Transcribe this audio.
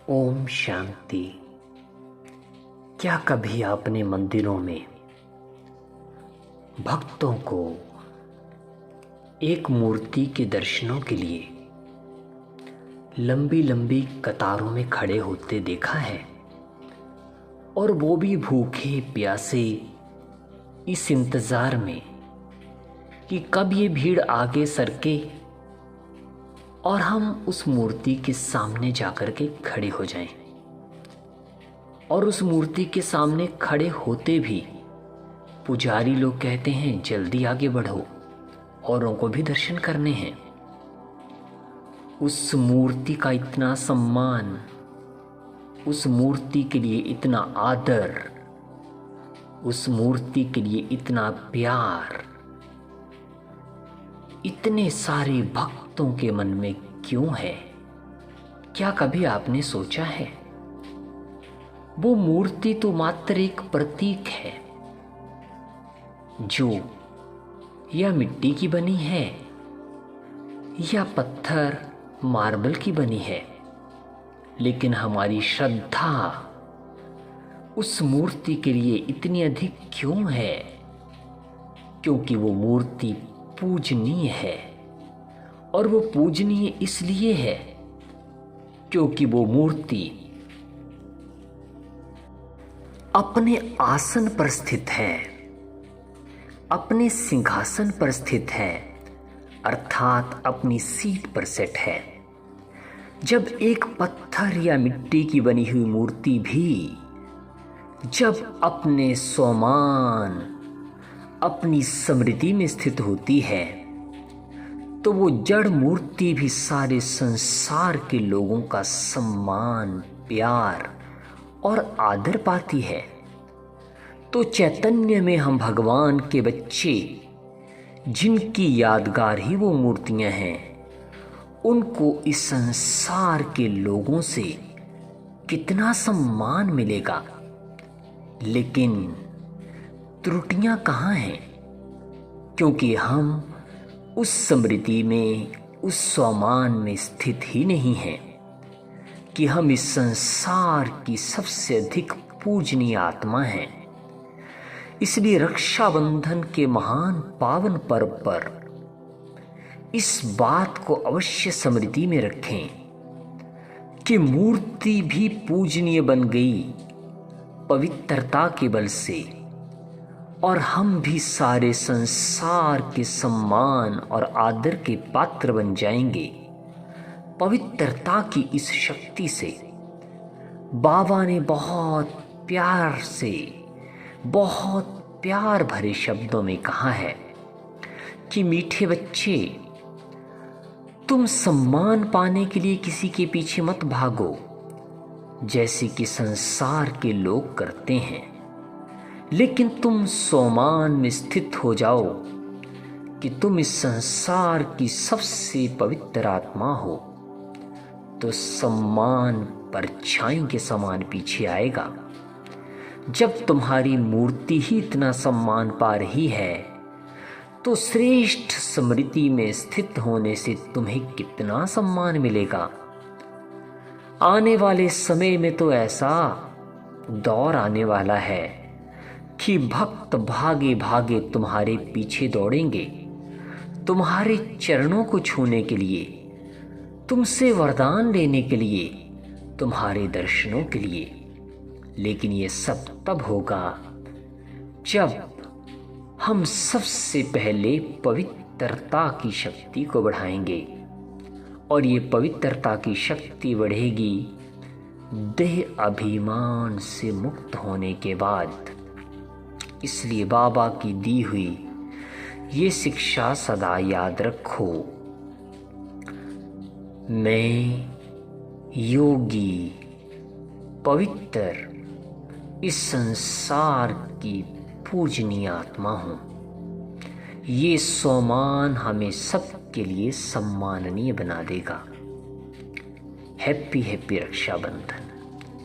ओम शांति। क्या कभी आपने मंदिरों में भक्तों को एक मूर्ति के दर्शनों के लिए लंबी लंबी कतारों में खड़े होते देखा है? और वो भी भूखे प्यासे, इस इंतज़ार में कि कब ये भीड़ आगे सरके और हम उस मूर्ति के सामने जाकर के खड़े हो जाएं। और उस मूर्ति के सामने खड़े होते भी पुजारी लोग कहते हैं जल्दी आगे बढ़ो, औरों को भी दर्शन करने हैं। उस मूर्ति का इतना सम्मान, उस मूर्ति के लिए इतना आदर, उस मूर्ति के लिए इतना प्यार इतने सारे भक्तों के मन में क्यों है? क्या कभी आपने सोचा है? वो मूर्ति तो मात्र एक प्रतीक है, जो या मिट्टी की बनी है या पत्थर मार्बल की बनी है, लेकिन हमारी श्रद्धा उस मूर्ति के लिए इतनी अधिक क्यों है? क्योंकि वो मूर्ति पूजनीय है। और वो पूजनीय इसलिए है क्योंकि वो मूर्ति अपने आसन पर स्थित है, अपने सिंहासन पर स्थित है, अर्थात अपनी सीट पर सेट है। जब एक पत्थर या मिट्टी की बनी हुई मूर्ति भी जब अपने स्वमान, अपनी समृद्धि में स्थित होती है, तो वो जड़ मूर्ति भी सारे संसार के लोगों का सम्मान, प्यार और आदर पाती है। तो चैतन्य में हम भगवान के बच्चे, जिनकी यादगार ही वो मूर्तियां हैं, उनको इस संसार के लोगों से कितना सम्मान मिलेगा। लेकिन त्रुटियां कहाँ हैं? क्योंकि हम उस समृद्धि में, उस स्वमान में स्थित ही नहीं हैं कि हम इस संसार की सबसे अधिक पूजनीय आत्मा हैं। इसलिए रक्षाबंधन के महान पावन पर्व पर इस बात को अवश्य स्मृति में रखें कि मूर्ति भी पूजनीय बन गई पवित्रता के बल से, और हम भी सारे संसार के सम्मान और आदर के पात्र बन जाएंगे पवित्रता की इस शक्ति से। बाबा ने बहुत प्यार से, बहुत प्यार भरे शब्दों में कहा है कि मीठे बच्चे, तुम सम्मान पाने के लिए किसी के पीछे मत भागो जैसे कि संसार के लोग करते हैं, लेकिन तुम स्वमान में स्थित हो जाओ कि तुम इस संसार की सबसे पवित्र आत्मा हो, तो सम्मान परछाई के समान पीछे आएगा। जब तुम्हारी मूर्ति ही इतना सम्मान पा रही है, तो श्रेष्ठ स्मृति में स्थित होने से तुम्हें कितना सम्मान मिलेगा। आने वाले समय में तो ऐसा दौर आने वाला है कि भक्त भागे भागे तुम्हारे पीछे दौड़ेंगे, तुम्हारे चरणों को छूने के लिए, तुमसे वरदान लेने के लिए, तुम्हारे दर्शनों के लिए। लेकिन ये सब तब होगा जब हम सबसे पहले पवित्रता की शक्ति को बढ़ाएंगे, और ये पवित्रता की शक्ति बढ़ेगी देह अभिमान से मुक्त होने के बाद। इसलिए बाबा की दी हुई ये शिक्षा सदा याद रखो। मैं योगी, पवित्र, इस संसार की पूजनीय आत्मा हूँ। ये सम्मान हमें सबके लिए सम्माननीय बना देगा। Happy happy Rakshabandhan.